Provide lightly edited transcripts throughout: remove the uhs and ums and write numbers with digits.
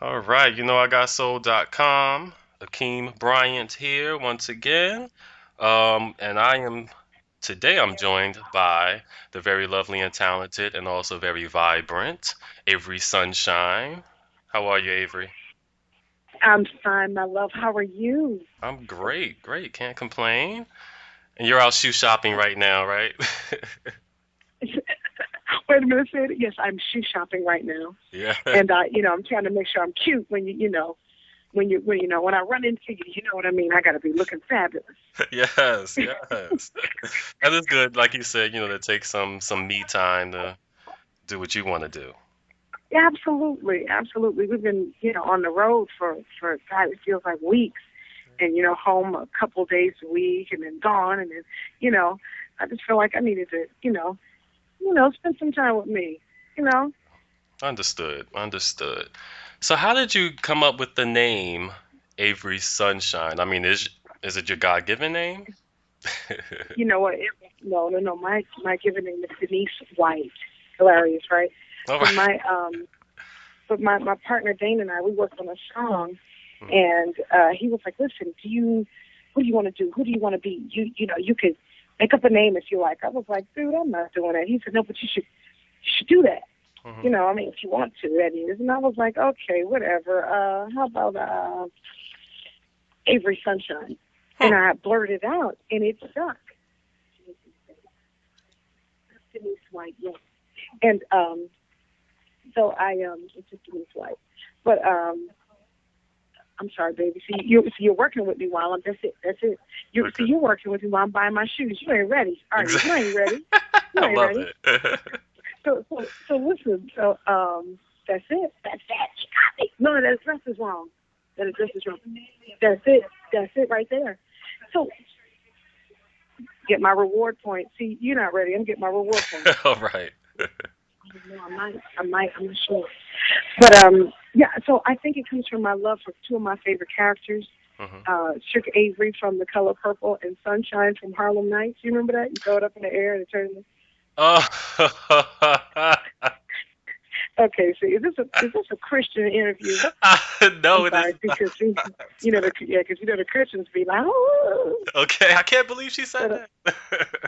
All right, I got soul.com. Akeem Bryant here once again. And today I'm joined by the very lovely and talented and also very vibrant Avery Sunshine. How are you, Avery? I'm fine, my love. How are you? I'm great, great, can't complain. And you're out shoe shopping right now, right? Wait a minute, say it. Yes, I'm shoe shopping right now, Yeah. and I'm trying to make sure I'm cute when when I run into you. You know what I mean? I got to be looking fabulous. Yes, yes. That is good. Like you said, to take some me time to do what you want to do. Absolutely, absolutely. We've been on the road for God, it feels like weeks, and home a couple days a week, and then gone, and then you know, I just feel like I needed to spend some time with me. You know. Understood. Understood. So how did you come up with the name Avery Sunshine? I mean, is it your God-given name? You know what? No, no, no. My given name is Denise White. Hilarious, right? All But right. my partner Dane and I, we worked on a song, Mhm. and he was like, "Listen, what do you want to do? Who do you want to be? You could make up a name if you like." I was like, "Dude, I'm not doing that." He said, "No, but you should do that. Mhm. I mean, if you want to, that is." And I was like, "Okay, whatever. How about Avery Sunshine?" Hmm. And I blurted it out, and it stuck. Denise White, yes. And so it's just Denise White. But I'm sorry, baby. You're working with me while I'm. That's it. That's it. Okay. You're working with me while I'm buying my shoes. You ain't ready, are you? You Exactly. ain't ready. You I ain't love ready. it. So listen. So that's it. That's it. She got me. No, that address is wrong. That address is wrong. That's it. That's it right there. So get my reward point. See, you're not ready. I'm getting my reward point. All right. I don't know. I'm not sure. But yeah. So I think it comes from my love for two of my favorite characters, Mhm. Sugar Avery from The Color Purple and Sunshine from Harlem Nights. You remember that? You throw it up in the air and it turns. Oh. Okay. So is this a Christian interview? No, I'm it is sorry because not. because the Christians be like, oh, Okay, I can't believe she said but that.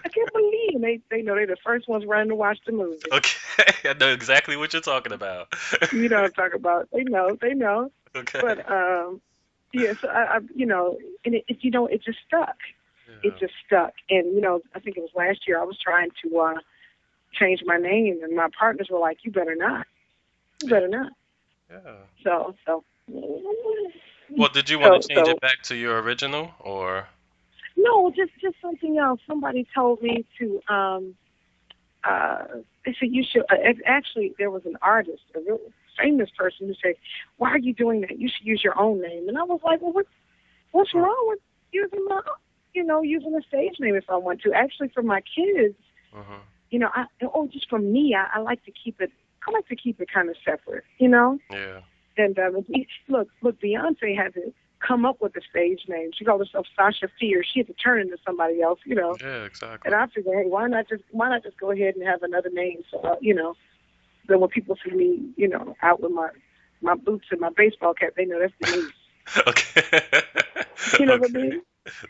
I can't believe they know they're the first ones running to watch the movie. Okay, I know exactly what you're talking about. You know what I'm talking about? They know. They know. Okay. But yeah. So and it just stuck. It Yeah. just stuck. And I think it was last year I was trying to change my name, and my partners were like, "You better not. You Yeah. better not." Yeah. So Well, did you want to so change it so back to your original or? no, just something else. Somebody told me to uh they said you should actually there was an artist, a real famous person who said, "Why are you doing that? You should use your own name." And I was like, "Well, what's Hmm. wrong with using using a stage name if I want to?" Actually, for my kids, Hmm. just for me, I like to keep it. I like to keep it kind of separate. Yeah. And look, Beyonce had to come up with a stage name. She called herself Sasha Fierce. She had to turn into somebody else. Yeah, And exactly. I figured, hey, why not just go ahead and have another name? So then when people see me, out with my boots and my baseball cap, they know that's Denise. Okay. You know what I Okay. mean?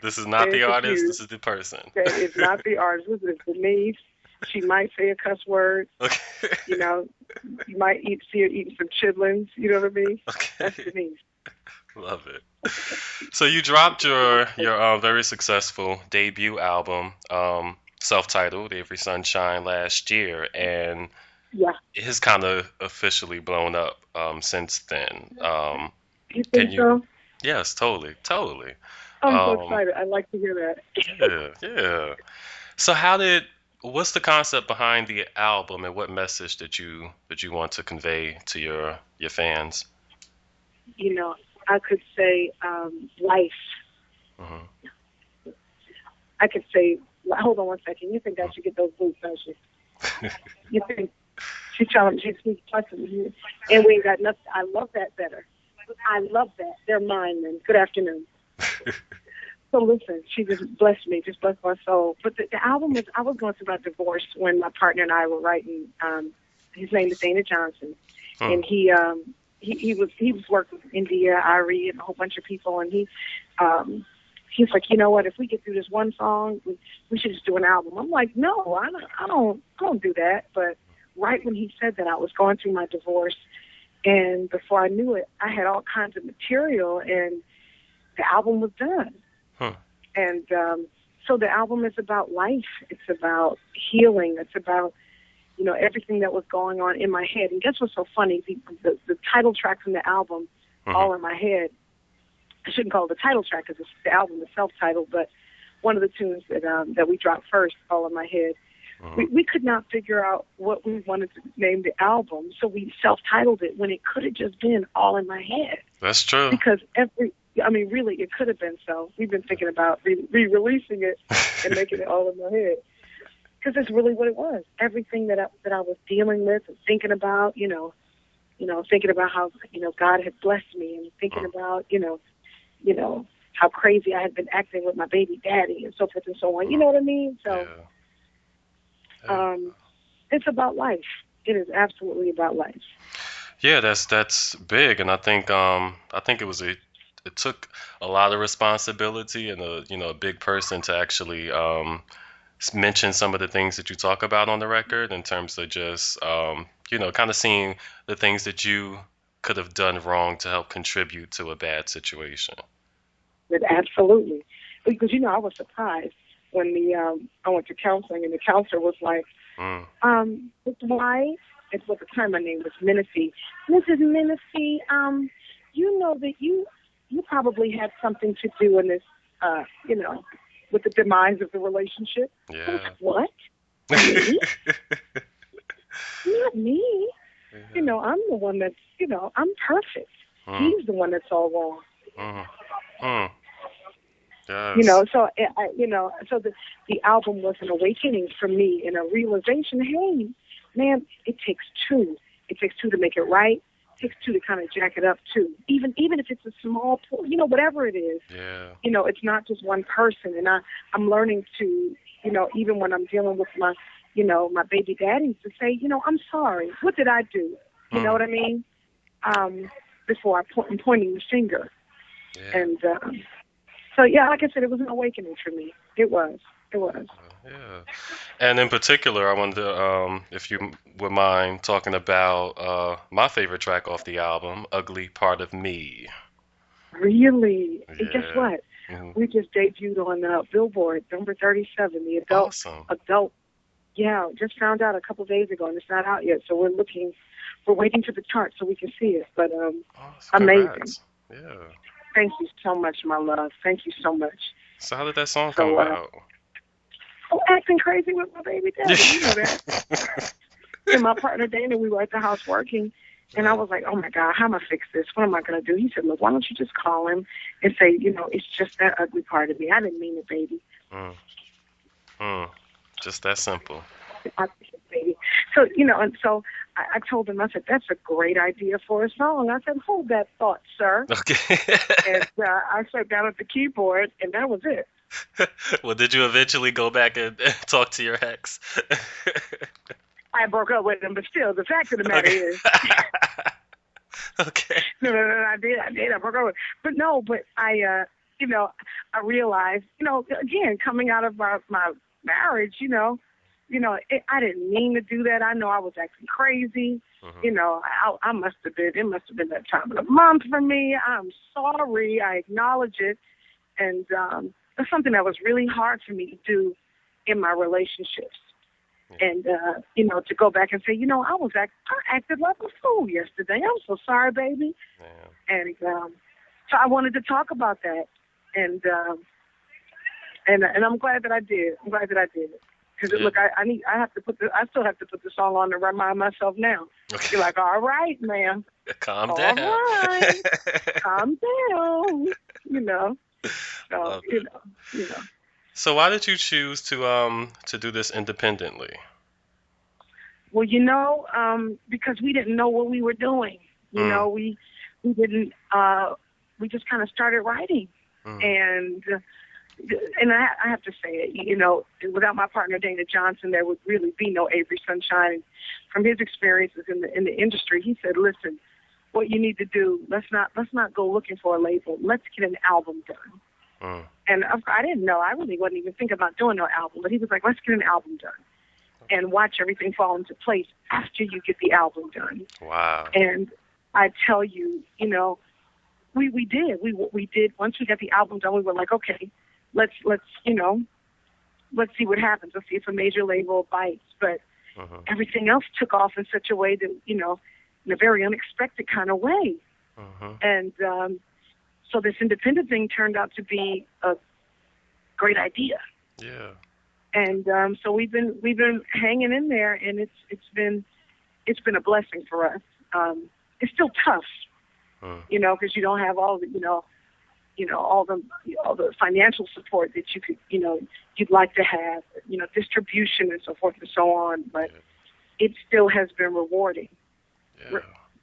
This is They not ain't the artist, confused. this is the person. That is not the artist. This is Denise. She might say a cuss word. Okay. You know, you might see her eating some chitlins. You know what I mean? That's Okay. Denise. Love it. So you dropped your very successful debut album, self-titled Every Sunshine last year, and Yeah. it has kind of officially blown up since then. You Can think you? so? Yes, totally, totally. I'm so Um, excited. I like to hear that. yeah, yeah. So what's the concept behind the album and what message did you want to convey to your fans? I could say life. Hmm. I could say, hold on one second. You think I should get those boots, don't you? You think she's telling me she's talking to me, and we ain't got nothing. I love that better. I love that. They're mine. Then good afternoon. So listen, she just blessed me, just blessed my soul. But the album was I was going through my divorce when my partner and I were writing. His name is Dana Johnson, Hmm. and he he was working with India, Irie, and a whole bunch of people, and he's like, you know what? If we get through this one song, we should just do an album. I'm like, no, I don't do that. But right when he said that, I was going through my divorce, and before I knew it, I had all kinds of material, and the album was done. Huh. And so the album is about life. It's about healing. It's about, everything that was going on in my head. And guess what's so funny? The title track from the album, All in My Head, I shouldn't call it the title track because the album is self-titled, but one of the tunes that we dropped first, All in My Head, we could not figure out what we wanted to name the album, so we self-titled it when it could have just been All in My Head. That's true. Because really, it could have been so. We've been thinking about re-releasing it and making it All in My Head. Because that's really what it was. Everything that I was dealing with and thinking about, thinking about how, God had blessed me, and thinking about, how crazy I had been acting with my baby daddy and so forth and so on. You know what I mean? So it's about life. It is absolutely about life. Yeah, that's big, and I think it took a lot of responsibility and a big person to actually mention some of the things that you talk about on the record in terms of just kind of seeing the things that you could have done wrong to help contribute to a bad situation. But absolutely, because I was surprised when I went to counseling, and the counselor was like, "Why?" It's what the time my name was Menifee. Mrs. Menifee, you know that you probably had something to do in this, with the demise of the relationship. Yeah. I was like, what? Me? Not me. Yeah. I'm the one that's, I'm perfect. He's the one that's all wrong. Yes. So so the album was an awakening for me and a realization. Hey, man, it takes two. It takes two to make it right. It takes two to kind of jack it up too. Even if it's a small, whatever it is. Yeah. It's not just one person, and I'm learning to, even when I'm dealing with my, my baby daddies, to say, I'm sorry. What did I do? You know what I mean? Before I'm pointing the finger. Yeah. And so, yeah, like I said, it was an awakening for me. It was. It was. Yeah. And in particular, I wanted to, if you would mind talking about my favorite track off the album, Ugly Part of Me. Really? And guess Yeah. what? We just debuted on Billboard, number 37, the Awesome. adult. Yeah, just found out a couple of days ago, and it's not out yet. So we're waiting for the chart so we can see it. But amazing. Congrats. Yeah. Thank you so much, my love. Thank you so much. So how did that song come about? Acting crazy with my baby daddy. You know that. And my partner Dana, we were at the house working, and I was like, oh my God, how am I fix this? What am I gonna do? He said, look, why don't you just call him and say, it's just that ugly part of me. I didn't mean it, baby. Just that simple. Baby. So, and so I told him, I said, that's a great idea for a song. I said, hold that thought, sir. Okay. And I sat down at the keyboard, and that was it. Well, did you eventually go back and talk to your ex? I broke up with him, but still, the fact of the matter is. Okay. No, I did. I broke up with him. But I realized, again, coming out of my marriage, I didn't mean to do that. I know I was acting crazy. I must have been, it must have been that time of the month for me. I'm sorry. I acknowledge it. And it's something that was really hard for me to do in my relationships. And, to go back and say, I acted like a fool yesterday. I'm so sorry, baby. Yeah. And so I wanted to talk about that. And I'm glad that I did. Because look, I still have to put the song on to remind myself now. Okay. You're like, all right, ma'am. Calm down. All right. Calm down. So, So why did you choose to do this independently? Well, because we didn't know what we were doing. We didn't. We just kind of started writing, and I have to say it. Without my partner Dana Johnson, there would really be no Avery Sunshine. From his experiences in the industry, he said, "Listen, what you need to do. Let's not go looking for a label. Let's get an album done. Mm. And I didn't know. I really wasn't even thinking about doing no album. But he was like, let's get an album done and watch everything fall into place after you get the album done. Wow. And I tell you, we did. We did. Once we got the album done, we were like, okay, let's see what happens. Let's see if a major label bites. But everything else took off in such a way that, in a very unexpected kind of way. And so this independent thing turned out to be a great idea. Yeah. And so we've been hanging in there, and it's been a blessing for us. It's still tough, because you don't have all the all the financial support that you could you'd like to have, distribution and so forth and so on. But it still has been rewarding,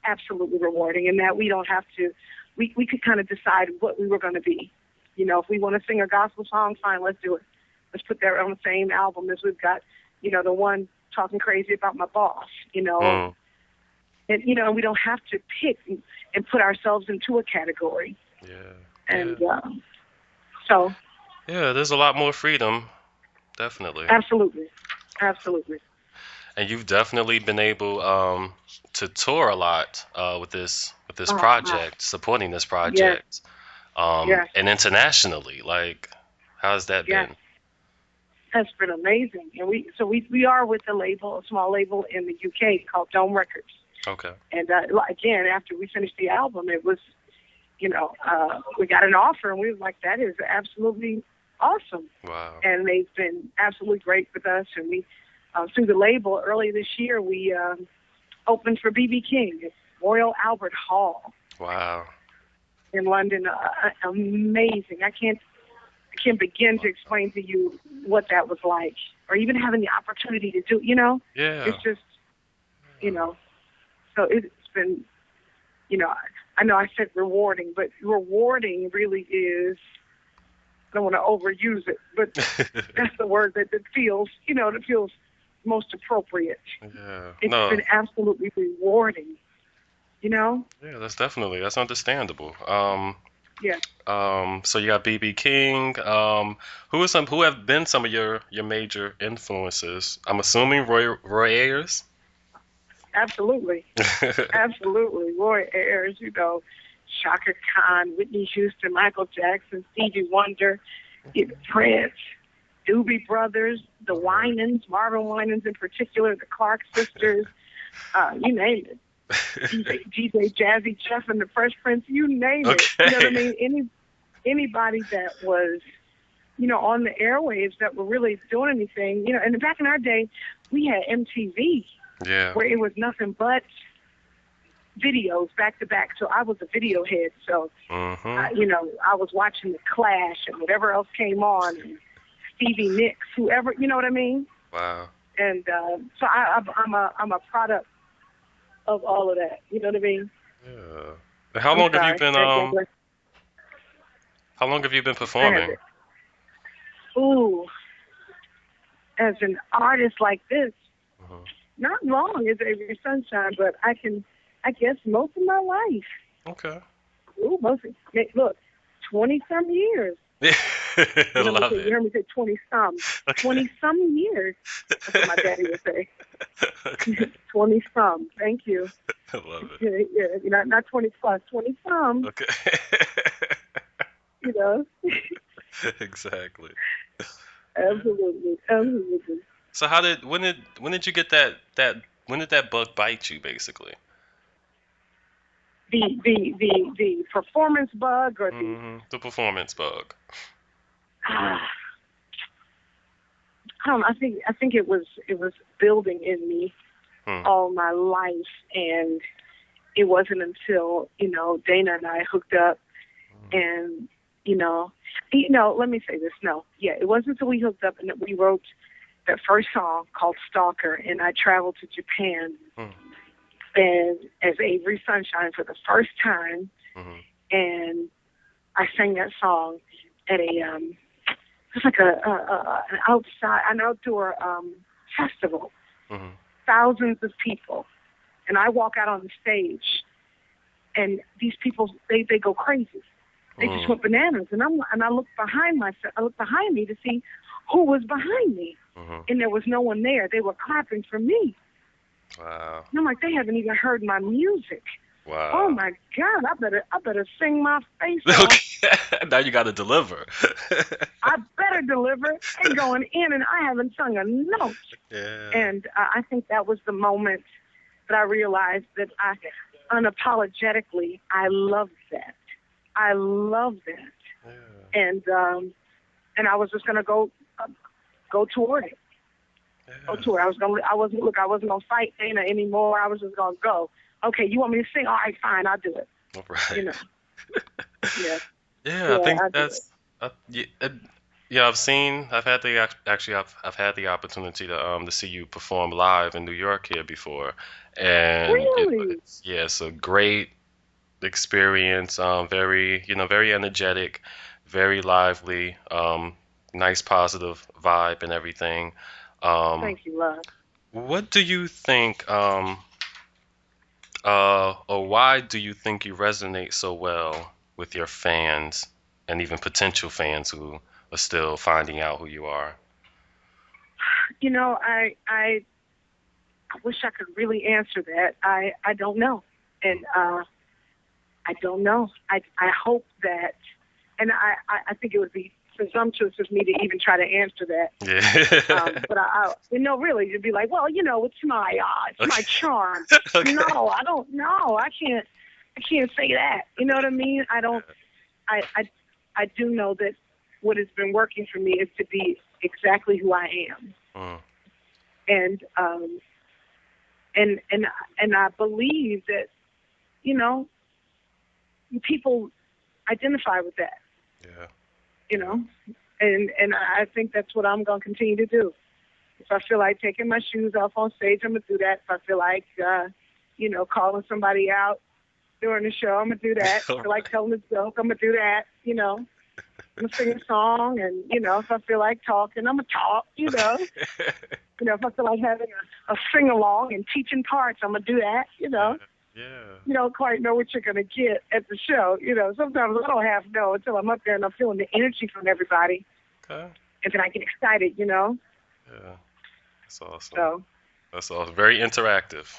absolutely rewarding, in that we don't have to. We could kind of decide what we were going to be. If we want to sing a gospel song, fine, let's do it. Let's put that on the same album as we've got, the one talking crazy about my boss, And, we don't have to pick and put ourselves into a category. Yeah. And so. Yeah, there's a lot more freedom, definitely. Absolutely. Absolutely. And you've definitely been able to tour a lot with this project, supporting this project, and internationally. Like, how's that been? That's been amazing. And we are with a small label in the UK called Dome Records. Okay. And again, after we finished the album, it was, we got an offer, and we were like, that is absolutely awesome. Wow. And they've been absolutely great with us. And we, through the label, early this year, we opened for B.B. King at Royal Albert Hall. Wow. In London. Amazing. I can't begin to explain to you what that was like, or even having the opportunity to do, Yeah. It's just, so it's been, I know I said rewarding, but rewarding really is, I don't want to overuse it, but that's the word that feels, that feels most appropriate. Yeah. It's been absolutely rewarding, Yeah, that's understandable. Yeah. So you got BB King. Who have been some of your major influences? I'm assuming Roy Ayers. Absolutely. Absolutely. Roy Ayers, Shaka Khan, Whitney Houston, Michael Jackson, Stevie Wonder, Prince, Doobie Brothers, the Winans, Marvin Winans in particular, the Clark sisters, you name it. DJ Jazzy Jeff and the Fresh Prince, you name it. You know what I mean? Anybody that was, on the airwaves that were really doing anything, and back in our day, we had MTV, where it was nothing but videos back to back. So I was a video head. So, I was watching The Clash and whatever else came on, and Stevie Nicks, whoever, you know what I mean? Wow. And so I'm a product of all of that. You know what I mean? Yeah. How long have you been performing? Ooh, as an artist like this, not long as Avery Sunshine, but I guess most of my life. Okay. Ooh, look, 20-some years. I love it. You heard me say 20-some. 20-some years. That's what my daddy would say. Okay. 20-some. Thank you. I love it. Yeah, not 20 plus, 20-some. Okay. Exactly. Absolutely. So when did you get when did that bug bite you, basically? The performance bug, or the performance bug. I don't know, I think it was building in me all my life, and it wasn't until Dana and I hooked up, and let me say this. No, it wasn't until we hooked up and that we wrote that first song called Stalker, and I traveled to Japan and as Avery Sunshine for the first time, and I sang that song at it's like an outdoor festival, thousands of people, and I walk out on the stage, and these people they go crazy. They just Mm. went bananas, and I looked behind myself. I looked behind me to see who was behind me, Mhm. and there was no one there. They were clapping for me, Wow. and I'm like, they haven't even heard my music. Oh Wow. my God, I better sing my face off. Okay. Now you got to deliver. I better deliver and going in, and I haven't sung a note. Yeah. And I think that was the moment that I realized that I unapologetically I love that. I love that, Yeah. and I was just gonna go toward it. Go Yeah. toward it. I wasn't gonna fight Dana anymore. I was just gonna go. Okay, you want me to sing? All right, fine, I'll do it. All You right. know, yeah, Yeah, I yeah, think I'll do it. that's yeah, yeah, I've had the actually I've had the opportunity to see you perform live in New York here before, and Really? yeah, it's a great experience. Very very energetic, very lively, nice positive vibe and everything. Um, Thank you, love. what do you think? Or why do you think you resonate so well with your fans and even potential fans who are still finding out who you are? You know, I wish I could really answer that. I don't know, and I don't know. I hope that, and I think it would be presumptuous of me to even try to answer that. Yeah. But really, you'd be like, well, it's my Okay. charm. Okay. No, I don't know. I can't say that. You know what I mean? I don't. I I do know that what has been working for me is to be exactly who I am, Mm, and and and and I believe that you know people identify with that. yeah. You Yeah. know, and I think that's what I'm going to continue to do. If I feel like taking my shoes off on stage, I'm gonna do that. If I feel like, calling somebody out during the show, I'm gonna do that. If I All feel like telling a joke, I'm gonna do that. I'm gonna sing a song, and if I feel like talking, I'm gonna talk. right. If I feel like having a sing along and teaching parts, I'm gonna do that. Yeah. Yeah. You don't quite know what you're gonna get at the show. Sometimes I don't half know until I'm up there and I'm feeling the energy from everybody, Okay. and then I get excited. Yeah. That's awesome. So. That's awesome. Very interactive.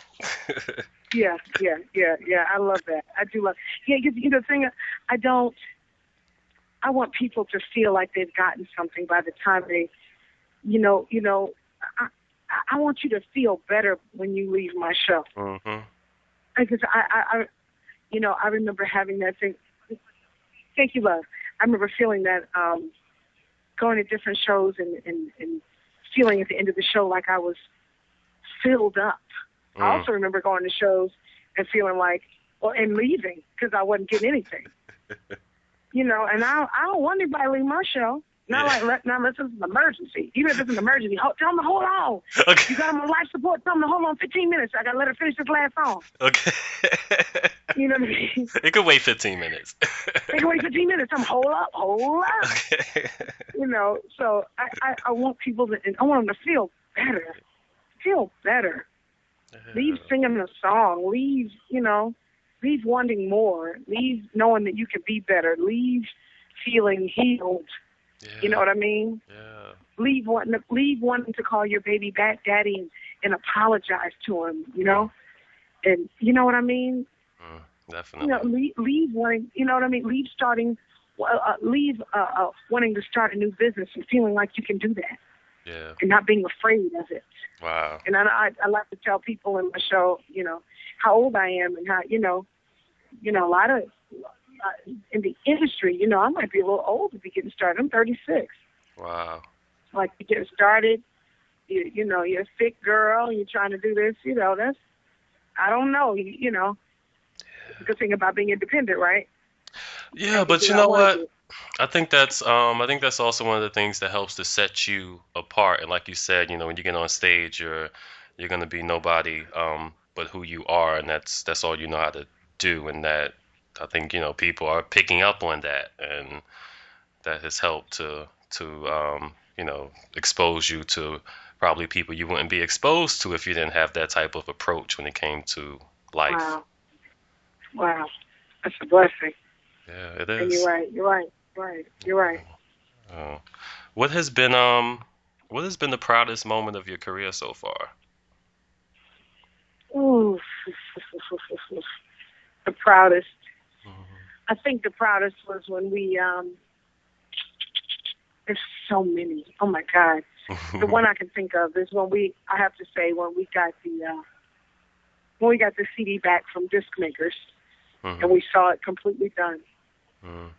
Yeah, yeah, yeah, yeah. I love that. I do love. Yeah, because the thing, I don't. I want people to feel like they've gotten something by the time they, I, I want you to feel better when you leave my show. Hmm. Because I remember having that thing. Thank you, love. I remember feeling that, going to different shows and feeling at the end of the show like I was filled up. I Mm. also remember going to shows and feeling like, and leaving because I wasn't getting anything. And I don't want anybody to leave my show. Not Yeah. like, not unless it's an emergency. Even if it's an emergency, tell them to hold on. Okay. You got them on life support, tell them to hold on 15 minutes. I got to let her finish this last song. Okay. You know what I mean? It could wait 15 minutes. They can wait 15 minutes. I'm hold up, hold up. Okay. So I want people to, I want them to feel better. Feel better. Leave Yeah. singing a song. Leave wanting more. Leave knowing that you can be better. Leave feeling healed. You know Yeah. what I mean? Yeah. Leave wanting to call your baby back daddy and apologize to him. And you know what I mean? Mm, definitely. Leave wanting. You know what I mean? Leave starting. Leave wanting to start a new business and feeling like you can do that Yeah. and not being afraid of it. Wow. And I like to tell people in my show, how old I am and how, a lot of in the industry, I might be a little old to be getting started. I'm 36. Wow. Like to get started, you're a thick girl, you're trying to do this, that's, I don't know, the good thing about being independent, right? I Yeah, can but do you what I know want to what? do. I think that's also one of the things that helps to set you apart. And like you said, when you get on stage, you're gonna be nobody but who you are, and that's all you know how to do. And that I think people are picking up on that, and that has helped to expose you to probably people you wouldn't be exposed to if you didn't have that type of approach when it came to life. Wow. Wow. That's a blessing. Yeah, it And you're is. right. You're right. Right. You're right. Oh. What has been what has been the proudest moment of your career so far? Ooh, the proudest. Mhm. I think the proudest was when we. There's so many. Oh my God. The one I can think of is when we. I have to say when we got the CD back from disc makers and Mhm. we saw it completely done. Mhm.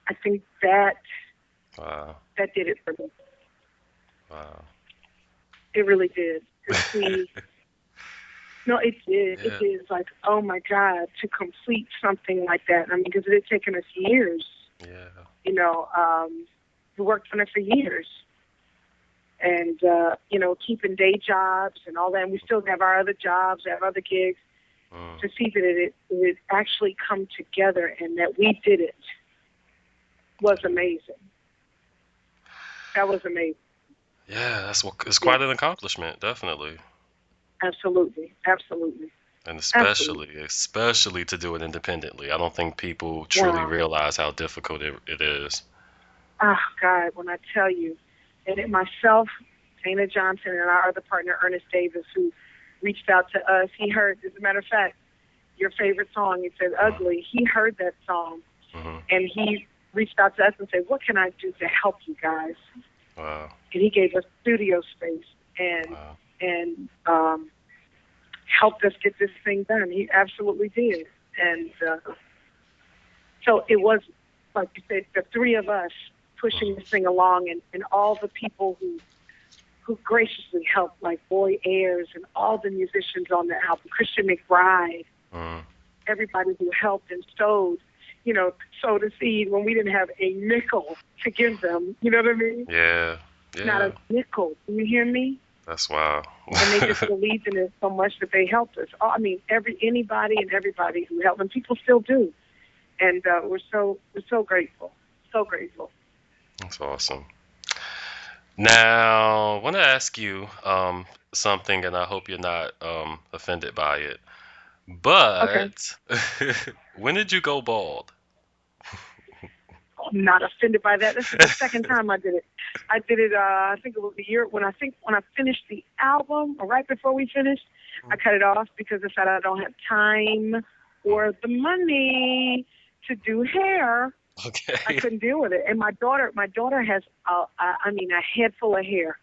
I think that Wow. that did it for me. Wow. It really did to see. No, it did. It Yeah. did. It's like, oh my God, to complete something like that. I mean, because it had taken us years. Yeah. You know, we worked on it for years, and keeping day jobs and all that. And we still have our other jobs, have other gigs. Mm. To see that it actually come together and that we did it was amazing. That was amazing. Yeah, it's Yeah, quite an accomplishment, definitely. absolutely, absolutely, And absolutely. especially to do it independently. I don't think people truly Wow. realize how difficult it is. Oh God, when I tell you, and it myself, Dana Johnson, and our other partner Ernest Davis, who reached out to us. He heard, as a matter of fact, your favorite song. He said Mm. "Ugly." He heard that song, Mhm. and he reached out to us and said, "What can I do to help you guys?" Wow. And he gave us studio space and Wow. and helped us get this thing done. He absolutely did, and so it was, like you said, the three of us pushing this Mhm. thing along, and all the people who graciously helped, like Boy Ayers and all the musicians on the album, Christian McBride, Mhm. everybody who helped and sowed a seed when we didn't have a nickel to give them. You know what I mean? Yeah. Not a Yeah. nickel. Do you hear me? That's wow. And they just believed in it so much that they helped us. I mean, anybody and everybody who helped, and people still do. And we're so grateful, so grateful. That's awesome. Now, I want to ask you something, and I hope you're not offended by it. Okay, But when did you go bald? I'm not offended by that. This is the second time I did it. I did it. I think it was the year when I finished the album, or right before we finished. I cut it off because I said I don't have time or the money to do hair. I Okay. couldn't deal with it. And my daughter has, a head full of hair.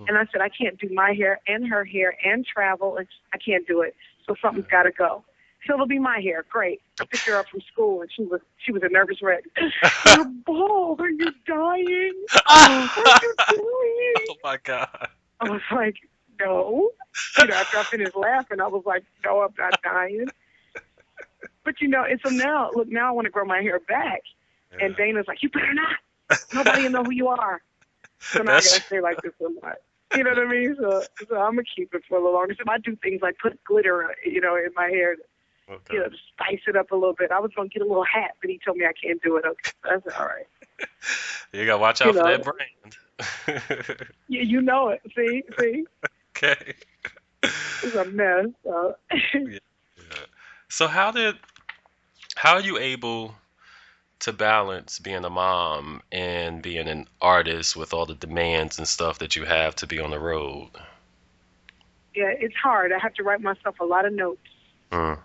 And I said, I can't do my hair and her hair and travel. I can't do it. So something's got to go. So it'll be my hair. Great. I picked her up from school, and she was a nervous wreck. You're bald. Are you dying? What are you doing? Oh my God. I was like, no. After I finished laughing, I was like, no, I'm not dying. But and so now, look, now I want to grow my hair back. And Yeah. Dana's like, you better not. Nobody will know who you are. So now I That's gotta stay like this a lot. You know what I mean? So I'm gonna keep it for a little longer. So I do things like put glitter, in my hair, okay. to spice it up a little bit. I was gonna get a little hat, but he told me I can't do it. Okay, I said, all right. You gotta watch You out for know, that brand. you know it. See, Okay. it's a mess. So. Yeah. Yeah. So how are you able to balance being a mom and being an artist with all the demands and stuff that you have to be on the road? Yeah, it's hard. I have to write myself a lot of notes, Mm,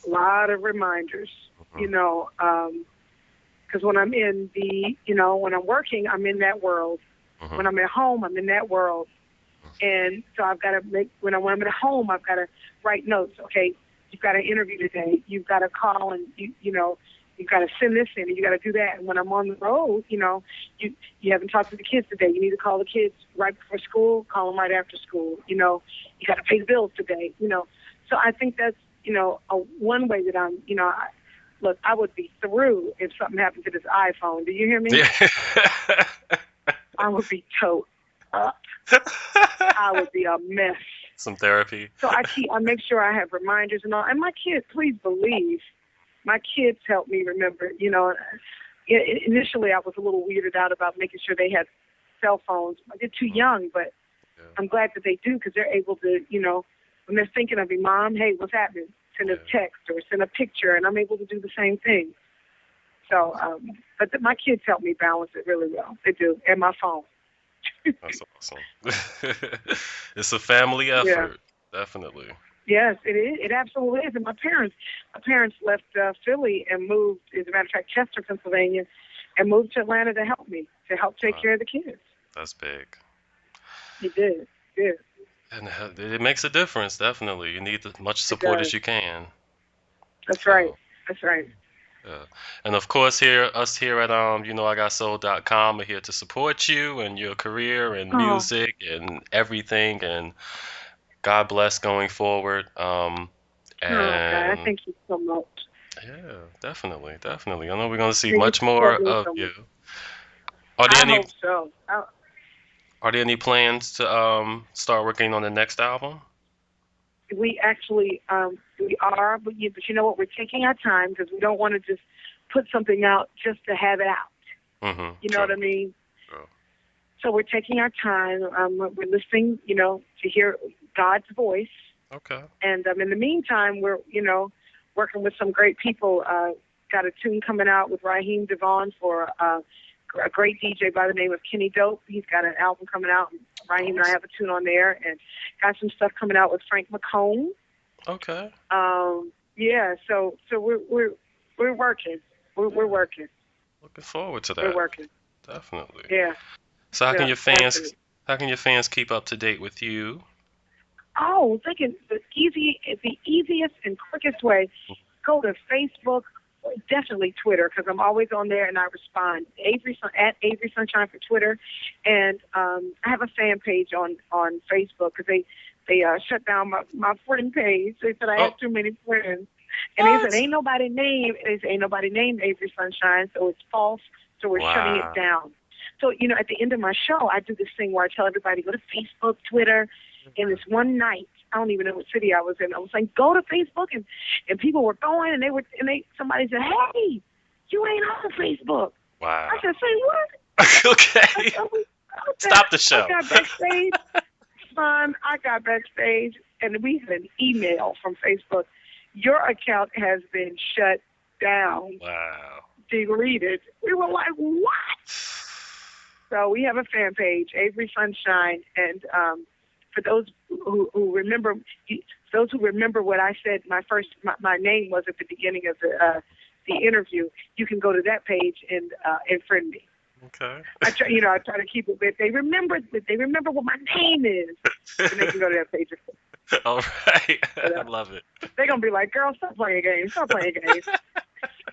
a lot of reminders. mm, Because when I'm when I'm working, I'm in that world. mm, When I'm at home, I'm in that world. And so I've got to when I'm at home, I've got to write notes. Okay, you've got to interview today. You've got to call and you've got to send this in and you got to do that. And when I'm on the road, you haven't talked to the kids today. You need to call the kids right before school, call them right after school. You got to pay the bills today. So I think that's one way that look, I would be through if something happened to this iPhone. Do you hear me? yeah. I would be tote up. I would be a mess. Some therapy. So I make sure I have reminders and all. And my kids, please believe, my kids help me remember. Initially I was a little weirded out about making sure they had cell phones. They're too Mm, young, but yeah. I'm glad that they do because they're able to, when they're thinking of me, Mom, hey, what's happening? send a Yeah. text or send a picture, and I'm able to do the same thing. So, my kids help me balance it really well. They do, and my phone. That's awesome. It's a family Yeah. effort, definitely. Yes, it is. It absolutely is. And my parents left Philly and moved, as a matter of fact, Chester, Pennsylvania, and moved to Atlanta to help me, to help take Wow, care of the kids. that's big. He did. Yeah, And it makes a difference, definitely. You need as much it support does. as you can. That's right. So, That's right. yeah. And of course, us here at I got soul.com are here to support you and your career and Oh, music and everything. And God bless going forward. oh, God, I And thank you so much. yeah, definitely, definitely. I know we're going to see You much more support me of so much. you. Are there I any hope so. Are there any plans to start working on the next album? We actually we are, but you know what? We're taking our time because we don't want to just put something out just to have it out. Mm-hmm. You know what True. I mean? True. So we're taking our time. We're listening, to hear God's voice. Okay. And in the meantime, we're, working with some great people. Got a tune coming out with Raheem Devon for a great DJ by the name of Kenny Dope. He's got an album coming out. Raheem and I Awesome. have a tune on there, and got some stuff coming out with Frank McComb. Okay. Yeah, so we're working. We're Yeah. working. Looking forward to We're that. working. Definitely. Yeah, So yeah, definitely. how can your fans keep up to date with you? Oh, thinking the easiest and quickest way, go to Facebook, definitely Twitter, because I'm always on there and I respond. At Avery Sunshine for Twitter, and I have a fan page on Facebook because they shut down my friend page. They said I Oh, had too many friends, and they said what? ain't nobody named Avery Sunshine, so it's false. So we're shutting it Wow. down. So, at the end of my show, I do this thing where I tell everybody go to Facebook, Twitter, and this one night, I don't even know what city I was in. I was like, go to Facebook, and people were going, and somebody said, hey, you ain't on Facebook. Wow. I said, say what? I Okay. said, Stop the I show. got backstage, son. I got backstage, and we had an email from Facebook. Your account has been shut down, Wow. deleted. We were like, what? So we have a fan page, Avery Sunshine, and for those who remember what I said, my name was at the beginning of the interview. You can go to that page and friend me. Okay. I try to keep it. But they remember what my name is, and they can go to that page. All right. But, I love it. they're gonna be like, "Girl, stop playing games. Stop playing games."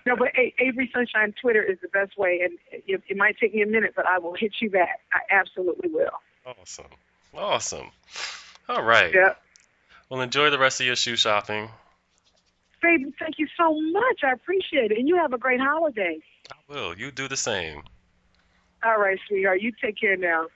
No, but Avery Sunshine Twitter is the best way, and it might take me a minute, but I will hit you back. I absolutely will. Awesome. Awesome. All right. Yeah. Well, enjoy the rest of your shoe shopping. Baby, thank you so much. I appreciate it. And you have a great holiday. I will. You do the same. All right, sweetheart. You take care now.